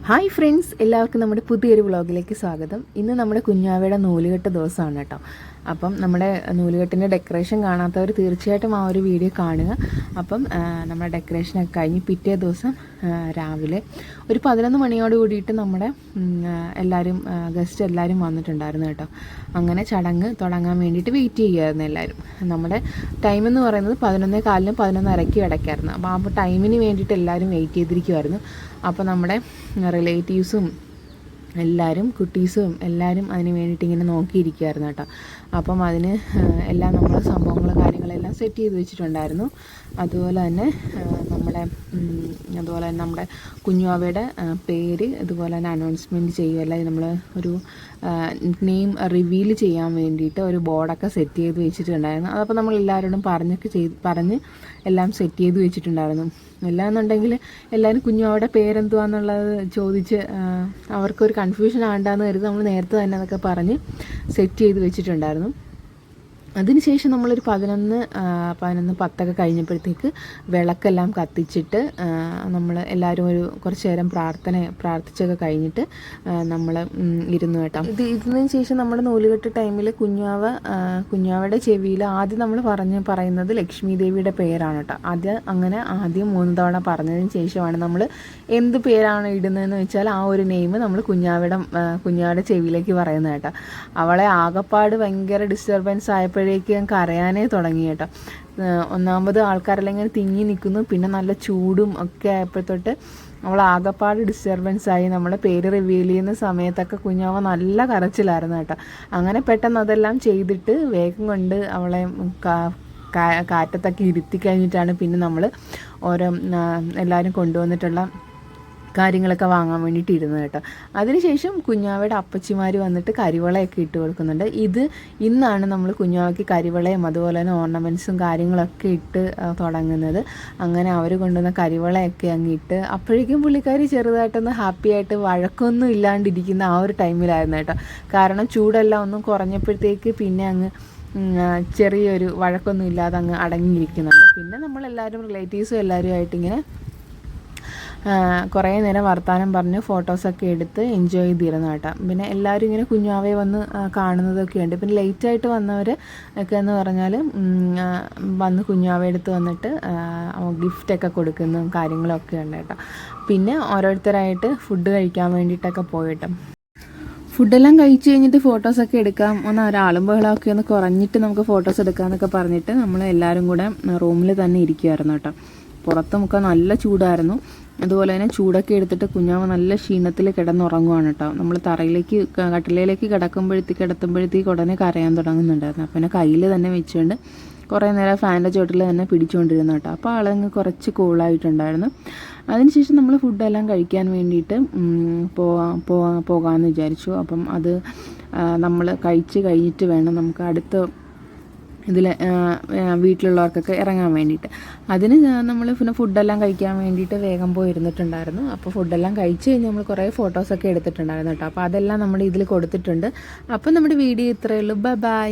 Hi friends, എല്ലാവർക്കും നമ്മുടെ പുതിയൊരു വ്ളോഗിലേക്ക് സ്വാഗതം. ഇന്ന് നമ്മുടെ കുഞ്ഞാവയുടെ നൂലുകെട്ട് ദിവസമാണ് കേട്ടോ. അപ്പം നമ്മുടെ നൂലുകെട്ടിൻ്റെ ഡെക്കറേഷൻ കാണാത്തവർ തീർച്ചയായിട്ടും ആ ഒരു വീഡിയോ കാണുക. അപ്പം നമ്മുടെ ഡെക്കറേഷനൊക്കെ കഴിഞ്ഞ് പിറ്റേ ദിവസം രാവിലെ ഒരു 11 മണിയോട് കൂടിയിട്ട് നമ്മുടെ ഗസ്റ്റ് എല്ലാവരും വന്നിട്ടുണ്ടായിരുന്നു കേട്ടോ. അങ്ങനെ ചടങ്ങ് തുടങ്ങാൻ വേണ്ടിയിട്ട് വെയിറ്റ് ചെയ്യുമായിരുന്നു എല്ലാവരും. നമ്മുടെ ടൈം എന്ന് പറയുന്നത് 11:15 11:30 ഇടയ്ക്കായിരുന്നു. അപ്പോൾ ആ ടൈമിന് വേണ്ടിയിട്ട് എല്ലാവരും വെയിറ്റ് ചെയ്തിരിക്കുമായിരുന്നു. അപ്പോൾ നമ്മുടെ റിലേറ്റീവ്സും എല്ലാവരും കുട്ടീസും എല്ലാവരും അതിന് വേണ്ടിയിട്ട് ഇങ്ങനെ നോക്കിയിരിക്കുമായിരുന്നു കേട്ടോ. അപ്പം അതിന് എല്ലാം നമ്മൾ സംഭവങ്ങൾ കാര്യങ്ങളെല്ലാം സെറ്റ് ചെയ്ത് വെച്ചിട്ടുണ്ടായിരുന്നു. അതുപോലെ തന്നെ നമ്മുടെ കുഞ്ഞുവാവയുടെ പേര് ഇതുപോലെ തന്നെ അനൗൺസ്മെൻറ്റ് ചെയ്യുമല്ല, നമ്മൾ ഒരു നെയിം റിവീൽ ചെയ്യാൻ വേണ്ടിയിട്ട് ഒരു ബോർഡൊക്കെ സെറ്റ് ചെയ്ത് വെച്ചിട്ടുണ്ടായിരുന്നു. അതപ്പോൾ നമ്മൾ എല്ലാവരോടും പറഞ്ഞ് എല്ലാം സെറ്റ് ചെയ്ത് വെച്ചിട്ടുണ്ടായിരുന്നു. എല്ലാന്നുണ്ടെങ്കിൽ എല്ലാവരും കുഞ്ഞുവാവയുടെ പേരെന്തുവാന്നുള്ളത് ചോദിച്ച് അവർക്കൊരു കൺഫ്യൂഷൻ ആണ്ടാന്ന് കരുതി നമ്മൾ നേരത്തെ തന്നെ അതൊക്കെ പറഞ്ഞ് സെറ്റ് ചെയ്ത് വെച്ചിട്ടുണ്ടായിരുന്നു. അതിനുശേഷം നമ്മളൊരു 11:10 കഴിഞ്ഞപ്പോഴത്തേക്ക് വിളക്കെല്ലാം കത്തിച്ചിട്ട് നമ്മൾ എല്ലാവരും ഒരു കുറച്ച് നേരം പ്രാർത്ഥിച്ചൊക്കെ കഴിഞ്ഞിട്ട് നമ്മൾ ഇരുന്നു കേട്ടോ. ഇതിന് ശേഷം നമ്മുടെ നൂലുകെട്ട് ടൈമിൽ കുഞ്ഞാവയുടെ ചെവിയിൽ ആദ്യം നമ്മൾ പറയുന്നത് ലക്ഷ്മി ദേവിയുടെ പേരാണ് കേട്ടോ. ആദ്യം 3 തവണ പറഞ്ഞതിന് ശേഷമാണ് നമ്മൾ എന്ത് പേരാണ് ഇടുന്നതെന്ന് വെച്ചാൽ ആ ഒരു നെയിം നമ്മൾ കുഞ്ഞാവയുടെ ചെവിയിലേക്ക് പറയുന്നത് കേട്ടോ. അവളെ ആകപ്പാട് ഭയങ്കര ഡിസ്റ്റർബൻസ് ആയപ്പോഴേക്കും ഞങ്ങൾക്ക് അറിയാനേ തുടങ്ങി കേട്ടോ. ഒന്നാമത് ആൾക്കാരെല്ലാം ഇങ്ങനെ തിങ്ങി നിൽക്കുന്നു, പിന്നെ നല്ല ചൂടും ഒക്കെ ആയപ്പോഴത്തൊട്ട് അവൾ ആകപ്പാട് ഡിസ്റ്റർബൻസ് ആയി. നമ്മുടെ പേര് റിവീൽ ചെയ്യുന്ന സമയത്തൊക്കെ കുഞ്ഞാവ നല്ല കരച്ചിലായിരുന്നു കേട്ടോ. അങ്ങനെ പെട്ടെന്ന് അതെല്ലാം ചെയ്തിട്ട് വേഗം കൊണ്ട് അവളെ കാറ്റത്തൊക്കെ ഇരുത്തി കഴിഞ്ഞിട്ടാണ് പിന്നെ നമ്മൾ എല്ലാവരും കൊണ്ടുവന്നിട്ടുള്ള കാര്യങ്ങളൊക്കെ വാങ്ങാൻ വേണ്ടിയിട്ട് ഇരുന്നത് കേട്ടോ. അതിനുശേഷം കുഞ്ഞാവയുടെ അപ്പച്ചിമാർ വന്നിട്ട് കരിവളയൊക്കെ ഇട്ട് കൊടുക്കുന്നുണ്ട്. ഇന്നാണ് നമ്മൾ കുഞ്ഞാവയ്ക്ക് കരിവളയും അതുപോലെ തന്നെ ഓർണമെൻറ്റ്സും കാര്യങ്ങളൊക്കെ ഇട്ട് തുടങ്ങുന്നത്. അങ്ങനെ അവർ കൊണ്ടുവന്ന കരിവളയൊക്കെ അങ്ങ് ഇട്ട് അപ്പോഴേക്കും പുള്ളിക്കാരി ചെറുതായിട്ടൊന്ന് ഹാപ്പി ആയിട്ട് വഴക്കൊന്നും ഇല്ലാണ്ടിരിക്കുന്ന ആ ഒരു ടൈമിലായിരുന്നു കേട്ടോ. കാരണം ചൂടെല്ലാം ഒന്നും കുറഞ്ഞപ്പോഴത്തേക്ക് പിന്നെ അങ്ങ് ചെറിയൊരു വഴക്കൊന്നും ഇല്ലാതെ അങ്ങ് അടങ്ങിയിരിക്കുന്നുണ്ട്. പിന്നെ നമ്മളെല്ലാവരും റിലേറ്റീവ്സും എല്ലാവരുമായിട്ടിങ്ങനെ കുറേ നേരം വർത്തമാനം പറഞ്ഞ് ഫോട്ടോസൊക്കെ എടുത്ത് എൻജോയ് ചെയ്തിരുന്നു കേട്ടോ. പിന്നെ എല്ലാവരും ഇങ്ങനെ കുഞ്ഞാവയെ വന്ന് കാണുന്നതൊക്കെ ഉണ്ട്. പിന്നെ ലേറ്റായിട്ട് വന്നവർ ഒക്കെ എന്ന് പറഞ്ഞാൽ വന്ന് കുഞ്ഞാവയെ എടുത്ത് വന്നിട്ട് ഗിഫ്റ്റൊക്കെ കൊടുക്കുന്ന കാര്യങ്ങളൊക്കെ ഉണ്ട് കേട്ടോ. പിന്നെ ഓരോരുത്തരായിട്ട് ഫുഡ് കഴിക്കാൻ വേണ്ടിയിട്ടൊക്കെ പോയിട്ടോ. ഫുഡെല്ലാം കഴിച്ച് കഴിഞ്ഞിട്ട് ഫോട്ടോസൊക്കെ എടുക്കാം, ഒരാളും ബഹളമൊക്കെ ഒന്ന് കുറഞ്ഞിട്ട് നമുക്ക് ഫോട്ടോസ് എടുക്കാമെന്നൊക്കെ പറഞ്ഞിട്ട് നമ്മൾ എല്ലാവരും കൂടെ റൂമിൽ തന്നെ ഇരിക്കുമായിരുന്നു കേട്ടോ. പുറത്തുമൊക്കെ നല്ല ചൂടായിരുന്നു. അതുപോലെ തന്നെ ചൂടൊക്കെ എടുത്തിട്ട് കുഞ്ഞാവ നല്ല ക്ഷീണത്തിൽ കിടന്നുറങ്ങുവാണ് കേട്ടോ. നമ്മൾ കട്ടിലയിലേക്ക് കിടത്തുമ്പോഴത്തേക്ക് ഉടനെ കരയാൻ തുടങ്ങുന്നുണ്ടായിരുന്നു. അപ്പം എന്നെ കയ്യിൽ തന്നെ വെച്ചുകൊണ്ട് കുറേ നേരം ഫാനിൻ്റെ ചോട്ടിൽ തന്നെ പിടിച്ചുകൊണ്ടിരുന്നു കേട്ടോ. അപ്പോൾ ആളങ്ങ് കുറച്ച് കൂളായിട്ടുണ്ടായിരുന്നു. അതിനുശേഷം നമ്മൾ ഫുഡെല്ലാം കഴിക്കാൻ വേണ്ടിയിട്ട് പോകാമെന്ന് വിചാരിച്ചു. അപ്പം അത് നമ്മൾ കഴിച്ച് കഴിഞ്ഞിട്ട് വേണം നമുക്ക് അടുത്ത വീട്ടിലുള്ളവർക്കൊക്കെ ഇറങ്ങാൻ വേണ്ടിയിട്ട്. അതിന് നമ്മൾ പിന്നെ ഫുഡെല്ലാം കഴിക്കാൻ വേണ്ടിയിട്ട് വേഗം പോയിരുന്നിട്ടുണ്ടായിരുന്നു. അപ്പോൾ ഫുഡെല്ലാം കഴിച്ച് കഴിഞ്ഞ് നമ്മൾ കുറേ ഫോട്ടോസൊക്കെ എടുത്തിട്ടുണ്ടായിരുന്നു കേട്ടോ. അപ്പോൾ അതെല്ലാം നമ്മൾ ഇതിൽ കൊടുത്തിട്ടുണ്ട്. അപ്പോൾ നമ്മുടെ വീഡിയോ ഇത്രയേ ഉള്ളൂ. ബൈ.